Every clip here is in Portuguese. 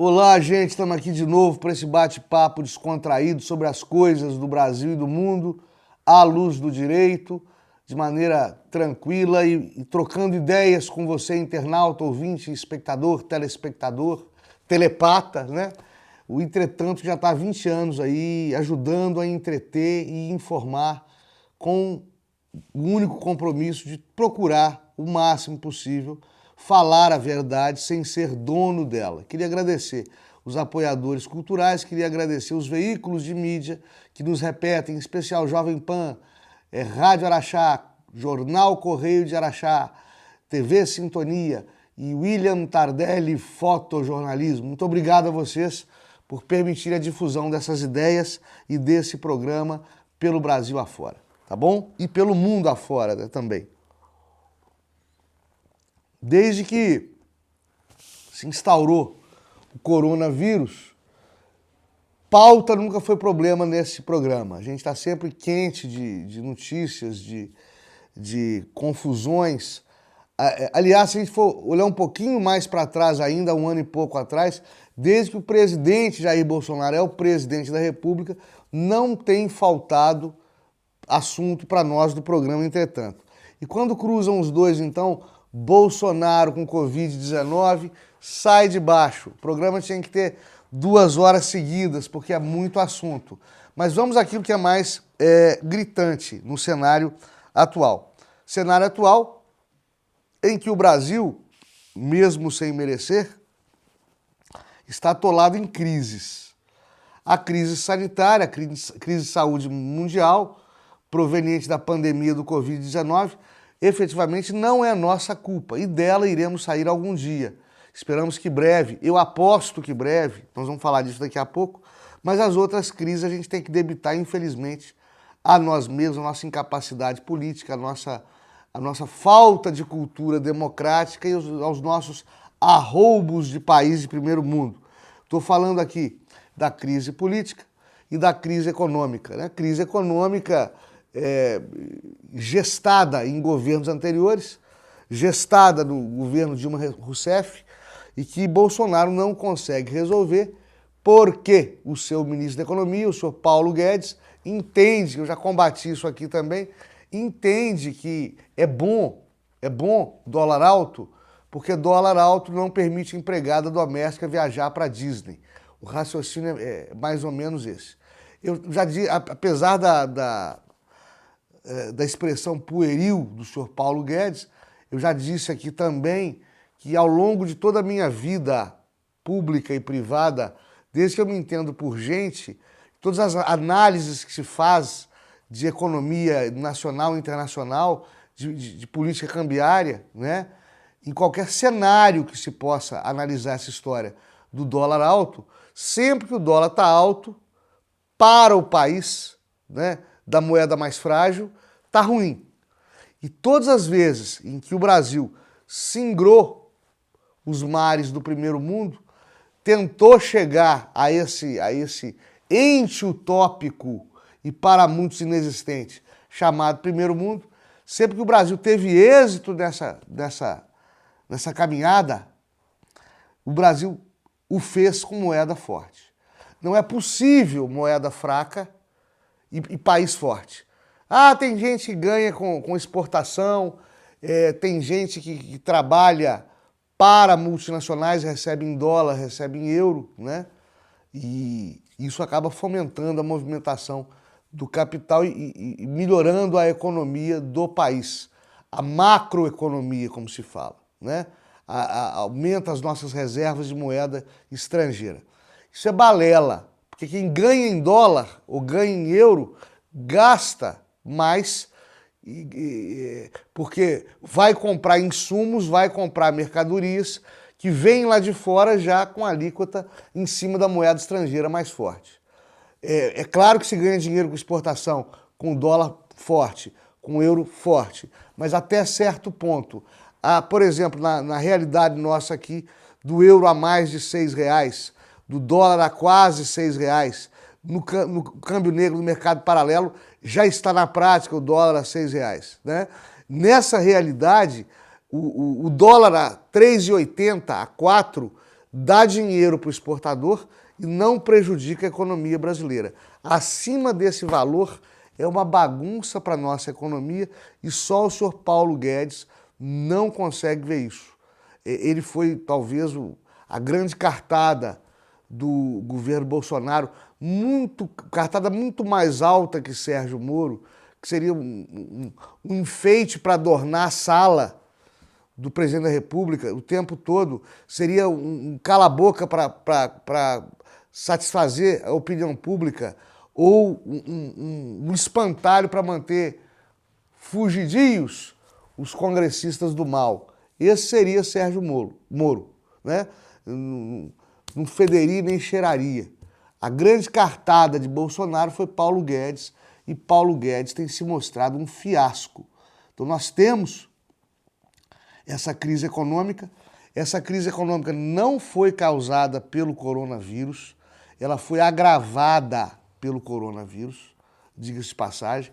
Olá, gente, estamos aqui de novo para esse bate-papo descontraído sobre as coisas do Brasil e do mundo, à luz do direito, de maneira tranquila e trocando ideias com você, internauta, ouvinte, espectador, telespectador, telepata, né? O Entretanto já está há 20 anos aí ajudando a entreter e informar com o único compromisso de procurar o máximo possível falar a verdade sem ser dono dela. Queria agradecer os apoiadores culturais, queria agradecer os veículos de mídia que nos repetem, em especial Jovem Pan, Rádio Araxá, Jornal Correio de Araxá, TV Sintonia e William Tardelli Fotojornalismo. Muito obrigado a vocês por permitir a difusão dessas ideias e desse programa pelo Brasil afora, tá bom? E pelo mundo afora, né, também. Desde que se instaurou o coronavírus, pauta nunca foi problema nesse programa. A gente está sempre quente de notícias, de confusões. Aliás, se a gente for olhar um pouquinho mais para trás ainda, um ano e pouco atrás, desde que o presidente Jair Bolsonaro é o presidente da República, não tem faltado assunto para nós do programa, entretanto. E quando cruzam os dois, então, Bolsonaro com Covid-19, sai de baixo. O programa tinha que ter 2 horas seguidas, porque é muito assunto. Mas vamos àquilo que é mais gritante no cenário atual. Cenário atual em que o Brasil, mesmo sem merecer, está atolado em crises. A crise sanitária, a crise de saúde mundial, proveniente da pandemia do Covid-19, efetivamente não é nossa culpa e dela iremos sair algum dia. Esperamos que breve, eu aposto que breve, nós vamos falar disso daqui a pouco, mas as outras crises a gente tem que debitar, infelizmente, a nós mesmos, a nossa incapacidade política, a nossa falta de cultura democrática e aos nossos arroubos de país de primeiro mundo. Estou falando aqui da crise política e da crise econômica, né? Crise econômica gestada em governos anteriores, gestada no governo Dilma Rousseff, e que Bolsonaro não consegue resolver porque o seu ministro da Economia, o senhor Paulo Guedes, entende, eu já combati isso aqui também, entende que é bom dólar alto, porque dólar alto não permite empregada doméstica viajar para Disney. O raciocínio é mais ou menos esse. Eu já disse, apesar da expressão pueril do senhor Paulo Guedes, eu já disse aqui também que ao longo de toda a minha vida pública e privada, desde que eu me entendo por gente, todas as análises que se faz de economia nacional e internacional, de política cambiária, né? Em qualquer cenário que se possa analisar essa história do dólar alto, sempre que o dólar está alto, para o país, né, da moeda mais frágil, está ruim. E todas as vezes em que o Brasil singrou os mares do primeiro mundo, tentou chegar a esse ente utópico e para muitos inexistente, chamado primeiro mundo, sempre que o Brasil teve êxito nessa caminhada, o Brasil o fez com moeda forte. Não é possível moeda fraca e país forte. Ah, tem gente que ganha com exportação, tem gente que trabalha para multinacionais, recebe em dólar, recebe em euro, né? E isso acaba fomentando a movimentação do capital e melhorando a economia do país. A macroeconomia, como se fala, né? Aumenta as nossas reservas de moeda estrangeira. Isso é balela, porque quem ganha em dólar ou ganha em euro gasta mais, porque vai comprar insumos, vai comprar mercadorias que vêm lá de fora já com a alíquota em cima da moeda estrangeira mais forte. É claro que se ganha dinheiro com exportação, com dólar forte, com euro forte, mas até certo ponto. Por exemplo, na realidade nossa aqui, do euro a mais de R$6, do dólar a quase R$6, no câmbio negro do mercado paralelo, já está na prática o dólar a R$6, né? Nessa realidade, o dólar a 3,80, a 4, dá dinheiro para o exportador e não prejudica a economia brasileira. Acima desse valor é uma bagunça para a nossa economia e só o senhor Paulo Guedes não consegue ver isso. Ele foi talvez a grande cartada do governo Bolsonaro, cartada muito mais alta que Sérgio Moro, que seria um enfeite para adornar a sala do presidente da República o tempo todo, seria um cala-boca para satisfazer a opinião pública ou um espantalho para manter fugidios os congressistas do mal. Esse seria Sérgio Moro, né? Não federia nem cheiraria. A grande cartada de Bolsonaro foi Paulo Guedes, e Paulo Guedes tem se mostrado um fiasco. Então nós temos essa crise econômica. Essa crise econômica não foi causada pelo coronavírus, ela foi agravada pelo coronavírus, diga-se de passagem.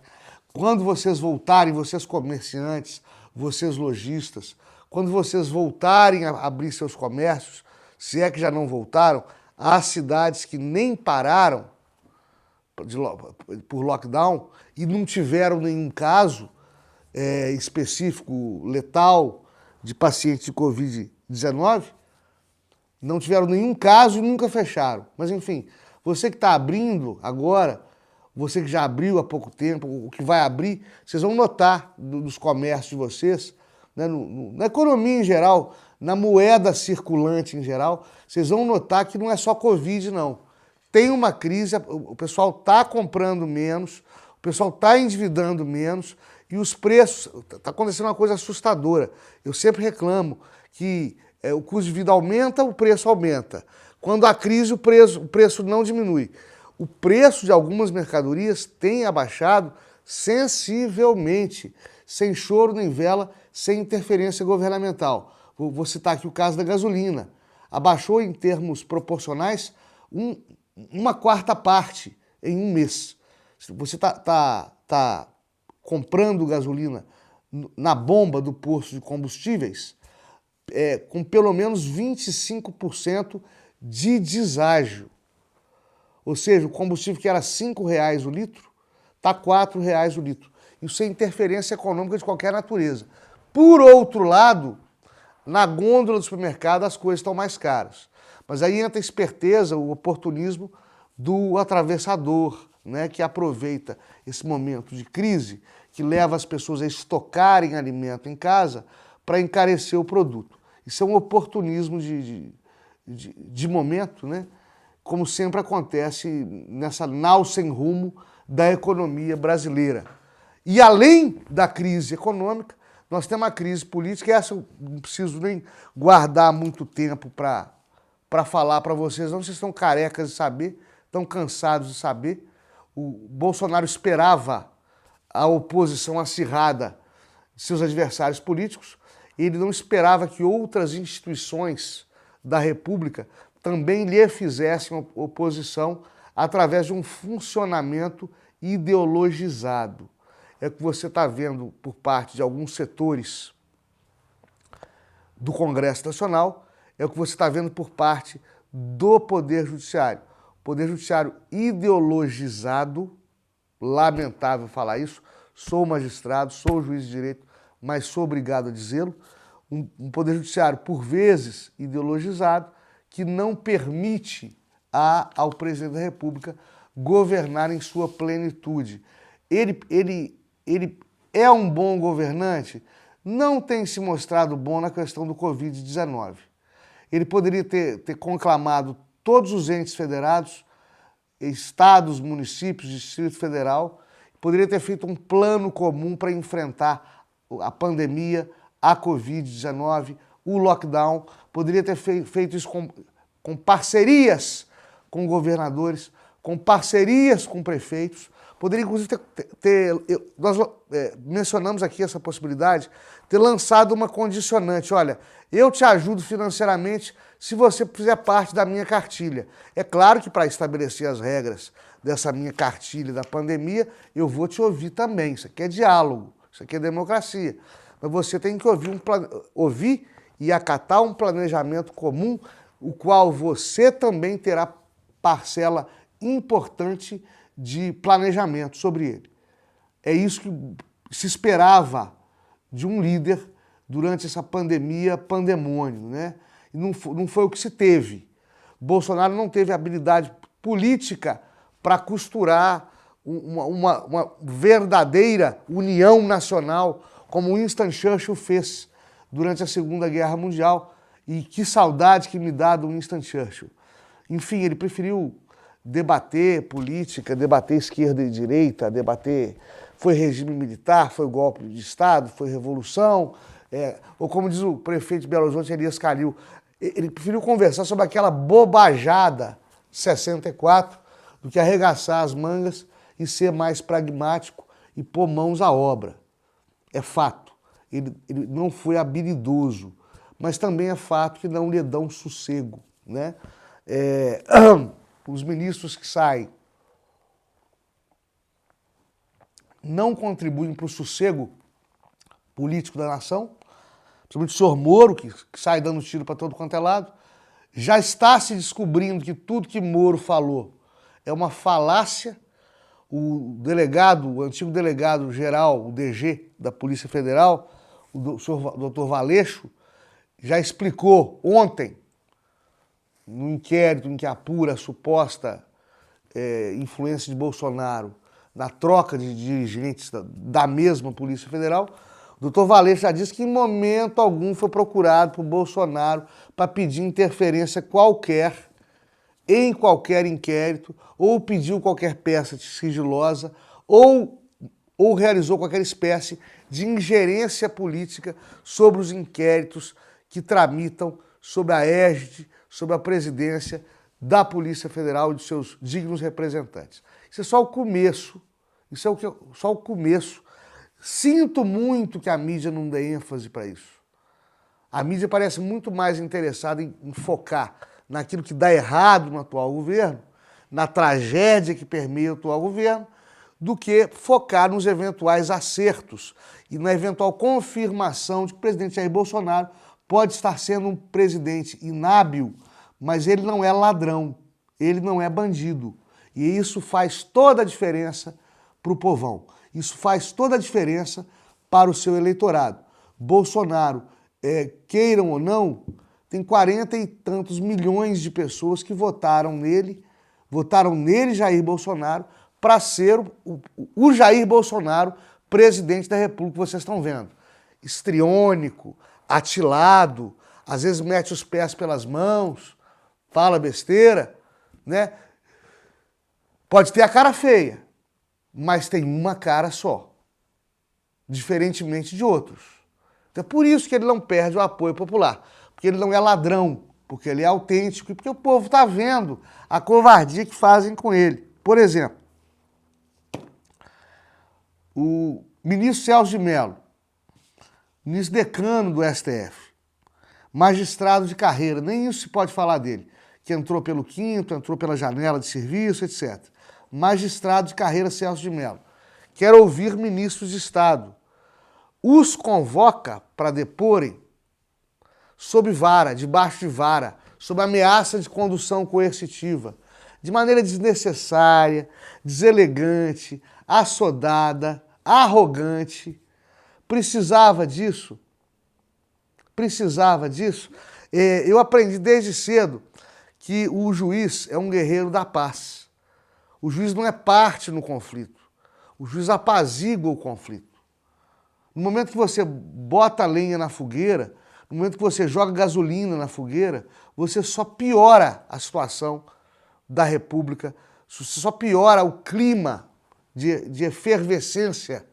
Quando vocês voltarem, vocês comerciantes, vocês lojistas, quando vocês voltarem a abrir seus comércios, se é que já não voltaram, há cidades que nem pararam por lockdown e não tiveram nenhum caso específico, letal, de pacientes de Covid-19, não tiveram nenhum caso e nunca fecharam. Mas enfim, você que está abrindo agora, você que já abriu há pouco tempo, o que vai abrir, vocês vão notar nos comércios de vocês, né, na economia em geral, na moeda circulante em geral, vocês vão notar que não é só Covid, não. Tem uma crise, o pessoal está comprando menos, o pessoal está endividando menos e os preços, está acontecendo uma coisa assustadora. Eu sempre reclamo que o custo de vida aumenta, o preço aumenta. Quando há crise, o preço não diminui. O preço de algumas mercadorias tem abaixado sensivelmente, sem choro nem vela, sem interferência governamental. Vou citar aqui o caso da gasolina. Abaixou em termos proporcionais uma quarta parte em um mês. Você tá comprando gasolina na bomba do posto de combustíveis com pelo menos 25% de deságio. Ou seja, o combustível que era R$ 5,00 o litro, está R$ 4,00 o litro. Isso é interferência econômica de qualquer natureza. Por outro lado, na gôndola do supermercado as coisas estão mais caras. Mas aí entra a esperteza, o oportunismo do atravessador, né, que aproveita esse momento de crise, que leva as pessoas a estocarem alimento em casa para encarecer o produto. Isso é um oportunismo de momento, né? Como sempre acontece nessa nau sem rumo da economia brasileira. E além da crise econômica, nós temos uma crise política, e essa eu não preciso nem guardar muito tempo para falar para vocês, não, vocês estão carecas de saber, estão cansados de saber. O Bolsonaro esperava a oposição acirrada de seus adversários políticos, ele não esperava que outras instituições da República também lhe fizessem oposição através de um funcionamento ideologizado. É o que você está vendo por parte de alguns setores do Congresso Nacional, é o que você está vendo por parte do Poder Judiciário. O Poder Judiciário ideologizado, lamentável falar isso, sou magistrado, sou juiz de direito, mas sou obrigado a dizê-lo, um Poder Judiciário, por vezes, ideologizado, que não permite ao presidente da República governar em sua plenitude. Ele é um bom governante? Não tem se mostrado bom na questão do Covid-19. Ele poderia ter conclamado todos os entes federados, estados, municípios, Distrito Federal, poderia ter feito um plano comum para enfrentar a pandemia, a Covid-19, o lockdown, poderia ter feito isso com parcerias com governadores, com parcerias com prefeitos, poderia inclusive nós mencionamos aqui essa possibilidade, ter lançado uma condicionante, olha, eu te ajudo financeiramente se você fizer parte da minha cartilha. É claro que para estabelecer as regras dessa minha cartilha da pandemia, eu vou te ouvir também, isso aqui é diálogo, isso aqui é democracia. Mas você tem que ouvir e acatar um planejamento comum o qual você também terá parcela importante de planejamento sobre ele. É isso que se esperava de um líder durante essa pandemia, pandemônio, né? E não foi o que se teve. Bolsonaro não teve habilidade política para costurar uma verdadeira união nacional, como Winston Churchill fez durante a Segunda Guerra Mundial. E que saudade que me dá do Winston Churchill. Enfim, ele preferiu debater política, debater esquerda e direita, debater foi regime militar, foi golpe de Estado, foi revolução, ou como diz o prefeito de Belo Horizonte, Elias Calil, ele preferiu conversar sobre aquela bobajada 64 do que arregaçar as mangas e ser mais pragmático e pôr mãos à obra. É fato, ele não foi habilidoso, mas também é fato que não lhe dão sossego, né? Os ministros que saem não contribuem para o sossego político da nação, principalmente o senhor Moro, que sai dando tiro para todo quanto é lado. Já está se descobrindo que tudo que Moro falou é uma falácia. O antigo delegado-geral, o DG da Polícia Federal, o doutor Valeixo, já explicou ontem, no inquérito em que apura a suposta influência de Bolsonaro na troca de dirigentes da mesma Polícia Federal, o doutor Valeixo já disse que em momento algum foi procurado por Bolsonaro para pedir interferência qualquer, em qualquer inquérito, ou pediu qualquer peça sigilosa, ou realizou qualquer espécie de ingerência política sobre os inquéritos que tramitam sobre a égide, sobre a presidência da Polícia Federal e de seus dignos representantes. Isso é só o começo, só o começo. Sinto muito que a mídia não dê ênfase para isso. A mídia parece muito mais interessada em focar naquilo que dá errado no atual governo, na tragédia que permeia o atual governo, do que focar nos eventuais acertos e na eventual confirmação de que o presidente Jair Bolsonaro pode estar sendo um presidente inábil, mas ele não é ladrão, ele não é bandido. E isso faz toda a diferença para o povão. Isso faz toda a diferença para o seu eleitorado. Bolsonaro, queiram ou não, tem 40 e tantos milhões de pessoas que votaram nele, Jair Bolsonaro, para ser o Jair Bolsonaro presidente da República que vocês estão vendo. Histriônico, atilado, às vezes mete os pés pelas mãos, fala besteira, né? Pode ter a cara feia, mas tem uma cara só, diferentemente de outros. Então é por isso que ele não perde o apoio popular, porque ele não é ladrão, porque ele é autêntico e porque o povo está vendo a covardia que fazem com ele. Por exemplo, o ministro Celso de Mello, ministro decano do STF, magistrado de carreira, nem isso se pode falar dele, que entrou pelo quinto, entrou pela janela de serviço, etc. Magistrado de carreira Celso de Mello. Quer ouvir ministros de Estado. Os convoca para deporem sob vara, debaixo de vara, sob ameaça de condução coercitiva, de maneira desnecessária, deselegante, assodada, arrogante. Precisava disso? Precisava disso? Eu aprendi desde cedo que o juiz é um guerreiro da paz. O juiz não é parte no conflito. O juiz apazigua o conflito. No momento que você bota a lenha na fogueira, no momento que você joga gasolina na fogueira, você só piora a situação da República, você só piora o clima de efervescência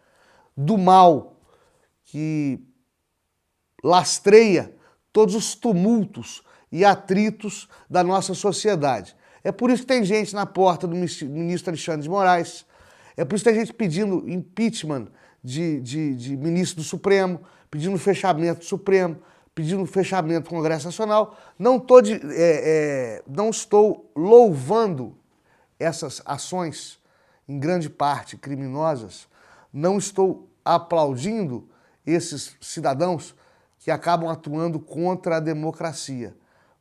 do mal que lastreia todos os tumultos e atritos da nossa sociedade. É por isso que tem gente na porta do ministro Alexandre de Moraes, é por isso que tem gente pedindo impeachment de ministro do Supremo, pedindo fechamento do Supremo, pedindo fechamento do Congresso Nacional. Não estou louvando essas ações, em grande parte criminosas, não estou aplaudindo esses cidadãos que acabam atuando contra a democracia.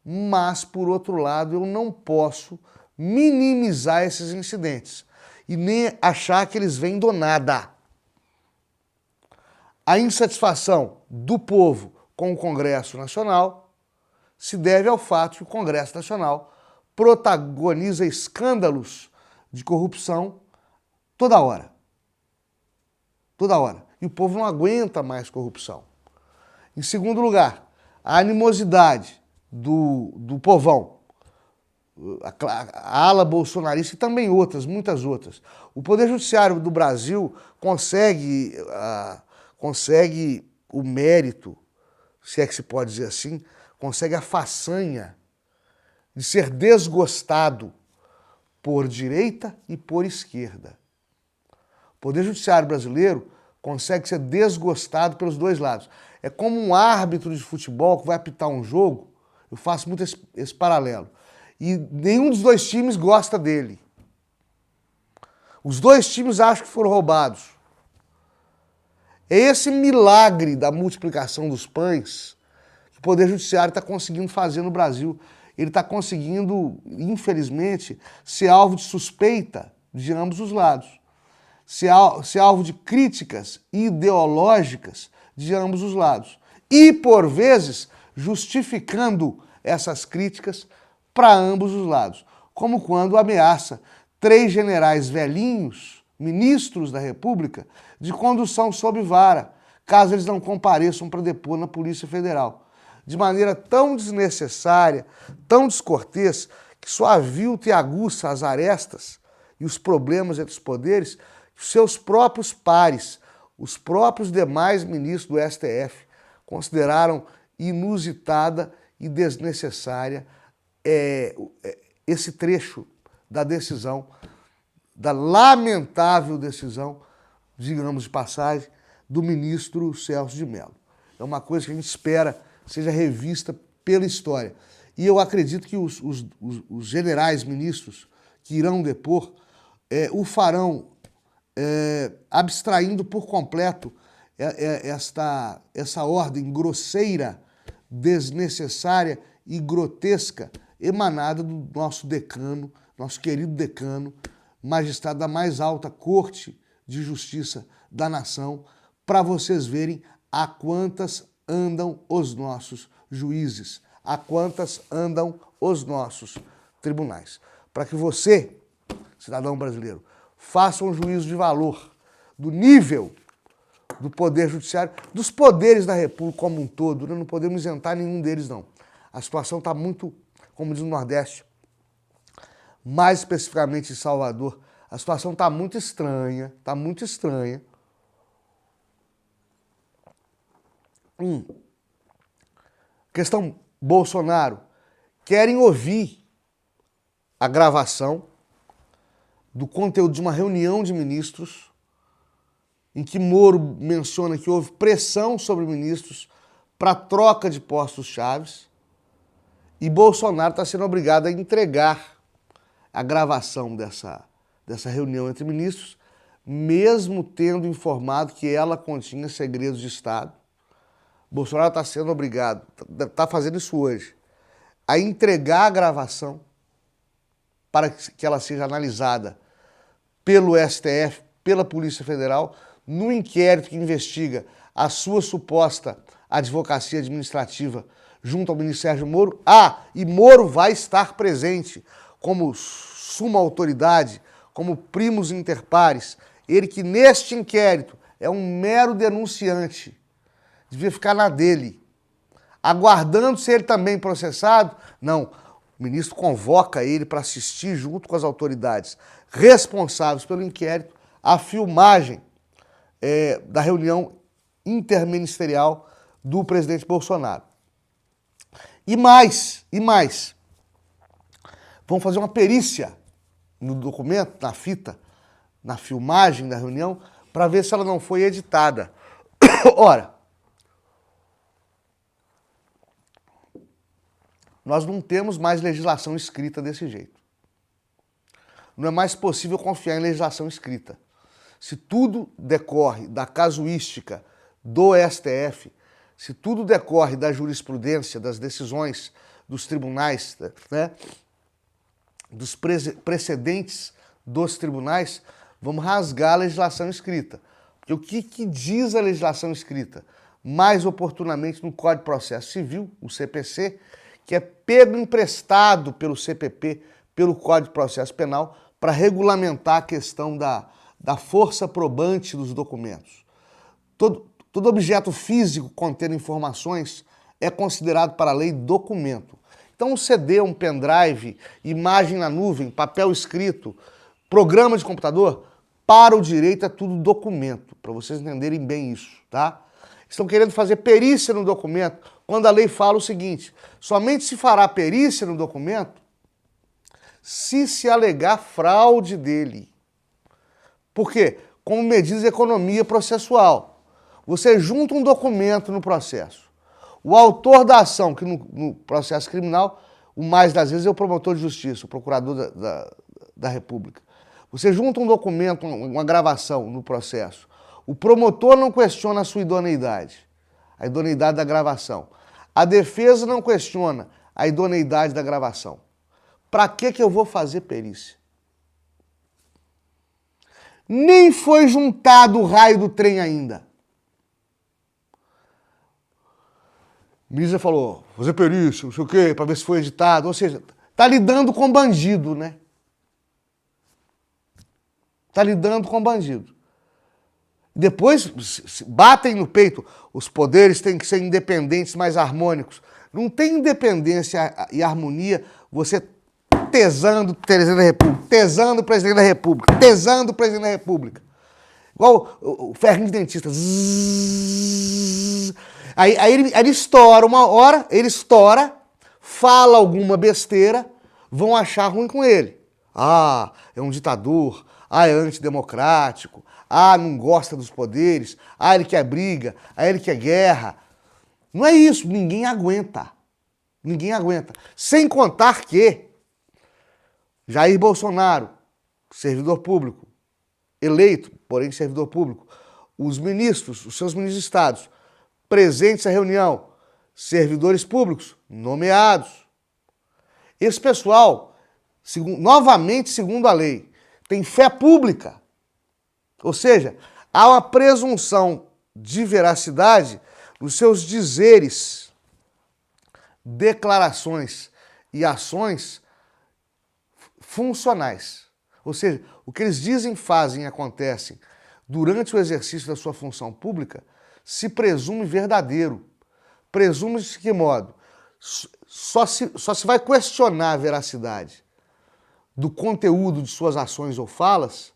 mas, por outro lado, eu não posso minimizar esses incidentes e nem achar que eles vêm do nada. A insatisfação do povo com o Congresso Nacional se deve ao fato que o Congresso Nacional protagoniza escândalos de corrupção toda hora. Toda hora. E o povo não aguenta mais corrupção. Em segundo lugar, a animosidade do povão, a ala bolsonarista e também outras, muitas outras. O Poder Judiciário do Brasil consegue o mérito, se é que se pode dizer assim, consegue a façanha de ser desgostado por direita e por esquerda. O Poder Judiciário brasileiro consegue ser desgostado pelos dois lados. É como um árbitro de futebol que vai apitar um jogo, eu faço muito esse paralelo, e nenhum dos dois times gosta dele. Os dois times acham que foram roubados. É esse milagre da multiplicação dos pães que o Poder Judiciário está conseguindo fazer no Brasil. Ele está conseguindo, infelizmente, ser alvo de suspeita de ambos os lados. Ser alvo de críticas ideológicas de ambos os lados. E, por vezes, justificando essas críticas para ambos os lados. Como quando ameaça 3 generais velhinhos, ministros da República, de condução sob vara, caso eles não compareçam para depor na Polícia Federal. De maneira tão desnecessária, tão descortês, que só avilta e aguça as arestas e os problemas entre os poderes, que seus próprios pares, os próprios demais ministros do STF, consideraram inusitada e desnecessária esse trecho da decisão, da lamentável decisão, digamos de passagem, do ministro Celso de Mello. É uma coisa que a gente espera seja revista pela história. E eu acredito que os generais ministros que irão depor o farão abstraindo por completo essa ordem grosseira, desnecessária e grotesca emanada do nosso decano, nosso querido decano, magistrado da mais alta corte de justiça da nação, para vocês verem a quantas andam os nossos juízes, a quantas andam os nossos tribunais. Para que você, cidadão brasileiro, faça um juízo de valor do nível do Poder Judiciário, dos poderes da República como um todo. Não podemos isentar nenhum deles, não. A situação está muito, como diz no Nordeste, mais especificamente em Salvador, a situação está muito estranha, está muito estranha. Questão Bolsonaro. Querem ouvir a gravação do conteúdo de uma reunião de ministros em que Moro menciona que houve pressão sobre ministros para troca de postos-chave e Bolsonaro está sendo obrigado a entregar a gravação dessa reunião entre ministros, mesmo tendo informado que ela continha segredos de Estado. Bolsonaro está sendo obrigado, está fazendo isso hoje, a entregar a gravação para que ela seja analisada pelo STF, pela Polícia Federal, no inquérito que investiga a sua suposta advocacia administrativa junto ao ministro Sérgio Moro. E Moro vai estar presente como suma autoridade, como primus inter pares. Ele que neste inquérito é um mero denunciante, devia ficar na dele, aguardando ser ele também processado. Não, o ministro convoca ele para assistir junto com as autoridades responsáveis pelo inquérito a filmagem da reunião interministerial do presidente Bolsonaro. E mais, vamos fazer uma perícia no documento, na fita, na filmagem da reunião, para ver se ela não foi editada. Ora, nós não temos mais legislação escrita desse jeito. Não é mais possível confiar em legislação escrita. Se tudo decorre da casuística do STF, se tudo decorre da jurisprudência, das decisões dos tribunais, né? Dos precedentes dos tribunais, vamos rasgar a legislação escrita. Porque o que diz a legislação escrita? Mais oportunamente no Código de Processo Civil, o CPC, que é pego emprestado pelo CPP, pelo Código de Processo Penal, para regulamentar a questão da força probante dos documentos. Todo objeto físico contendo informações é considerado para a lei documento. Então, um CD, um pendrive, imagem na nuvem, papel escrito, programa de computador, para o direito é tudo documento, para vocês entenderem bem isso, tá? Estão querendo fazer perícia no documento, quando a lei fala o seguinte: somente se fará perícia no documento se alegar fraude dele. Por quê? Como medida de economia processual. Você junta um documento no processo. O autor da ação, que no processo criminal, o mais das vezes é o promotor de justiça, o procurador da República. Você junta um documento, uma gravação no processo. O promotor não questiona a sua idoneidade, a idoneidade da gravação. A defesa não questiona a idoneidade da gravação. Para que eu vou fazer perícia? Nem foi juntado o raio do trem ainda. Mísia falou, fazer perícia, não sei o quê, para ver se foi editado. Ou seja, tá lidando com bandido, né? Tá lidando com bandido. Depois batem no peito, os poderes têm que ser independentes, mais harmônicos. Não tem independência e harmonia você tesando o presidente da República, tesando o presidente da República, tesando o presidente da República. Igual o ferrinho de dentista. Aí ele estoura uma hora, ele estoura, fala alguma besteira, vão achar ruim com ele. Ah, é um ditador, ah, é antidemocrático, ah, não gosta dos poderes, ah, ele quer briga, ah, ele quer guerra. Não é isso, ninguém aguenta. Ninguém aguenta. Sem contar que Jair Bolsonaro, servidor público, eleito, porém servidor público, os ministros, os seus ministros de Estado, presentes à reunião, servidores públicos, nomeados. Esse pessoal, novamente segundo a lei, tem fé pública. Ou seja, há uma presunção de veracidade nos seus dizeres, declarações e ações funcionais. Ou seja, o que eles dizem, fazem e acontecem durante o exercício da sua função pública se presume verdadeiro. Presume-se de que modo? Só se vai questionar a veracidade do conteúdo de suas ações ou falas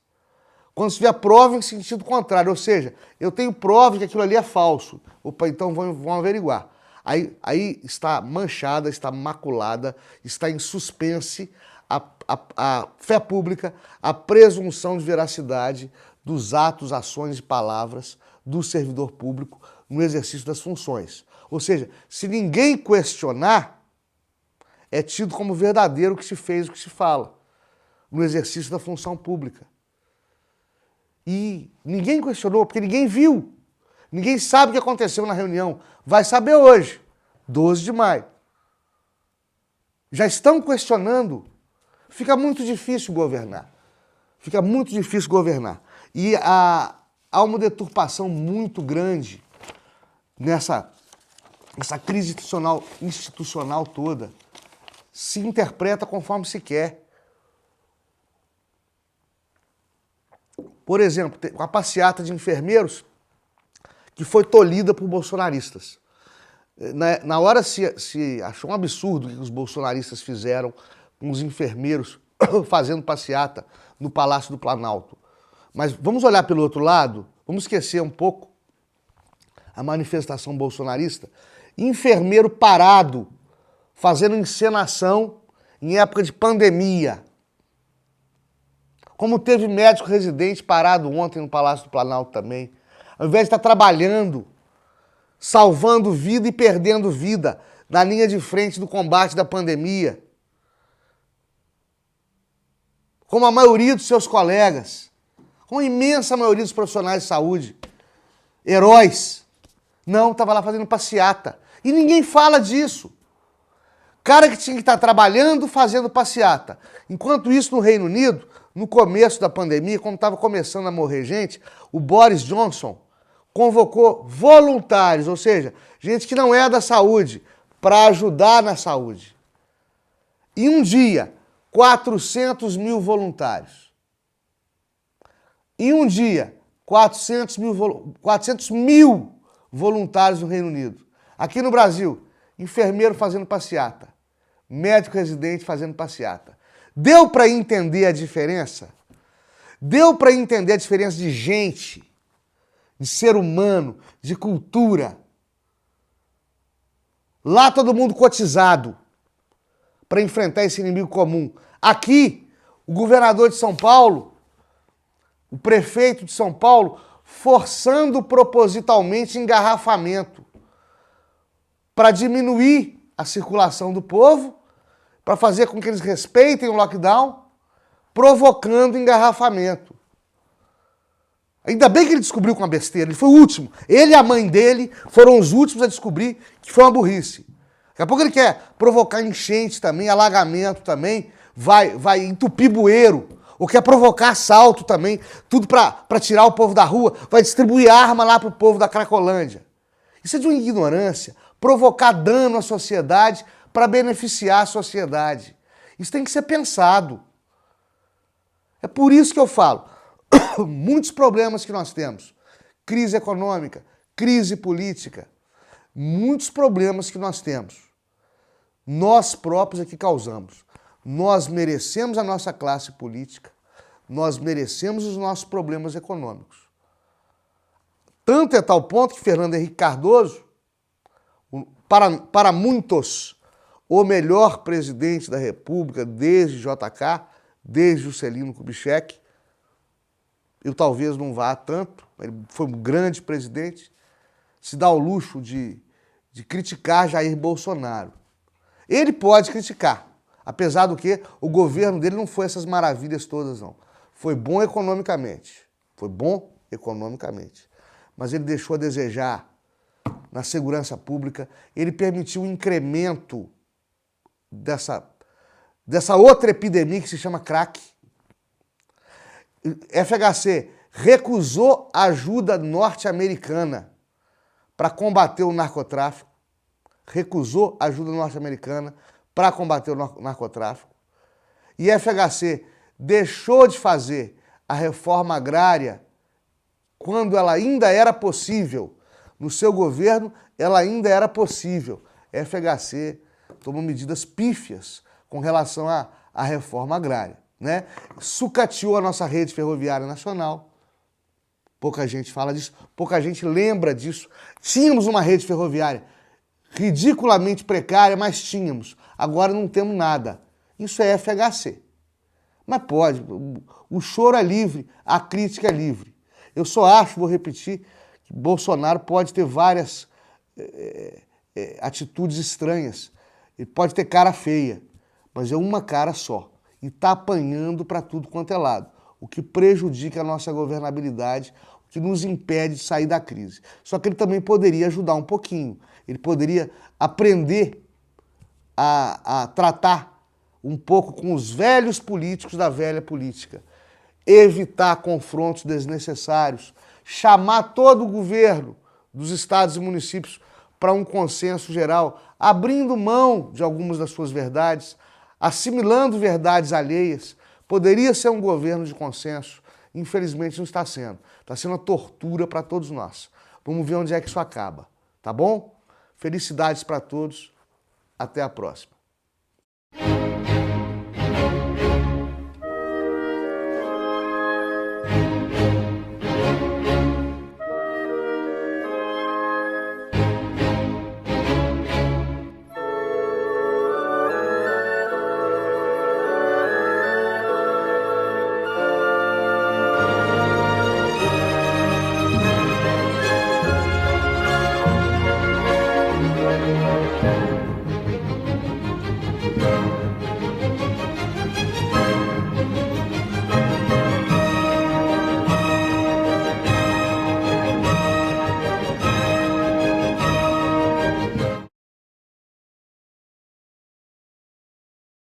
quando se tiver prova em sentido contrário. Ou seja, eu tenho prova que aquilo ali é falso. Opa, então vão averiguar. Aí está manchada, está maculada, está em suspense a fé pública, a presunção de veracidade dos atos, ações e palavras do servidor público no exercício das funções. Ou seja, se ninguém questionar, é tido como verdadeiro o que se fez, o que se fala, no exercício da função pública. E ninguém questionou, porque ninguém viu. Ninguém sabe o que aconteceu na reunião. Vai saber hoje, 12 de maio. Já estão questionando. Fica muito difícil governar. Fica muito difícil governar. E há uma deturpação muito grande nessa crise institucional toda. Se interpreta conforme se quer. Por exemplo, a passeata de enfermeiros que foi tolhida por bolsonaristas. Na hora se achou um absurdo o que os bolsonaristas fizeram com os enfermeiros fazendo passeata no Palácio do Planalto. Mas vamos olhar pelo outro lado, vamos esquecer um pouco a manifestação bolsonarista. Enfermeiro parado, fazendo encenação em época de pandemia. Como teve médico residente parado ontem no Palácio do Planalto também. Ao invés de estar trabalhando, salvando vida e perdendo vida na linha de frente do combate da pandemia. Como a maioria dos seus colegas, como a imensa maioria dos profissionais de saúde, heróis. Não, estava lá fazendo passeata. E ninguém fala disso. cara que tinha que estar trabalhando, fazendo passeata. Enquanto isso, no Reino Unido, no começo da pandemia, quando estava começando a morrer gente, o Boris Johnson convocou voluntários, ou seja, gente que não é da saúde, para ajudar na saúde. Em um dia, 400 mil voluntários. Em um dia, 400 mil voluntários no Reino Unido. Aqui no Brasil, enfermeiro fazendo passeata, médico residente fazendo passeata. Deu para entender a diferença? Deu para entender a diferença de gente, de ser humano, de cultura? Lá todo mundo cotizado para enfrentar esse inimigo comum. Aqui, o governador de São Paulo, o prefeito de São Paulo, forçando propositalmente engarrafamento para diminuir a circulação do povo, para fazer com que eles respeitem o lockdown, provocando engarrafamento. Ainda bem que ele descobriu com a besteira, ele foi o último. Ele e a mãe dele foram os últimos a descobrir que foi uma burrice. Daqui a pouco ele quer provocar enchente também, alagamento também, vai entupir bueiro, ou quer provocar assalto também, tudo para tirar o povo da rua, vai distribuir arma lá para o povo da Cracolândia. Isso é de uma ignorância, provocar dano à sociedade para beneficiar a sociedade. Isso tem que ser pensado. É por isso que eu falo, muitos problemas que nós temos, crise econômica, crise política, muitos problemas que nós temos, nós próprios é que causamos. Nós merecemos a nossa classe política, nós merecemos os nossos problemas econômicos. Tanto é tal ponto que Fernando Henrique Cardoso, para muitos, o melhor presidente da República desde JK, desde Juscelino Kubitschek, eu talvez não vá tanto, ele foi um grande presidente, se dá o luxo de criticar Jair Bolsonaro. Ele pode criticar, apesar do que o governo dele não foi essas maravilhas todas, não. Foi bom economicamente, mas ele deixou a desejar na segurança pública, ele permitiu o incremento dessa outra epidemia que se chama crack. FHC recusou ajuda norte-americana para combater o narcotráfico. Recusou ajuda norte-americana para combater o narcotráfico. E FHC deixou de fazer a reforma agrária quando ela ainda era possível. No seu governo, ela ainda era possível. FHC tomou medidas pífias com relação à reforma agrária, né? Sucateou a nossa rede ferroviária nacional. Pouca gente fala disso, pouca gente lembra disso. Tínhamos uma rede ferroviária ridiculamente precária, mas tínhamos. Agora não temos nada. Isso é FHC. Mas pode, o choro é livre, a crítica é livre. Eu só acho, vou repetir, que Bolsonaro pode ter várias atitudes estranhas. Ele pode ter cara feia, mas é uma cara só. E está apanhando para tudo quanto é lado. O que prejudica a nossa governabilidade, o que nos impede de sair da crise. Só que ele também poderia ajudar um pouquinho. Ele poderia aprender a tratar um pouco com os velhos políticos da velha política. Evitar confrontos desnecessários. Chamar todo o governo dos estados e municípios para um consenso geral, abrindo mão de algumas das suas verdades, assimilando verdades alheias. Poderia ser um governo de consenso, infelizmente não está sendo. Está sendo uma tortura para todos nós. Vamos ver onde é que isso acaba, tá bom? Felicidades para todos, até a próxima.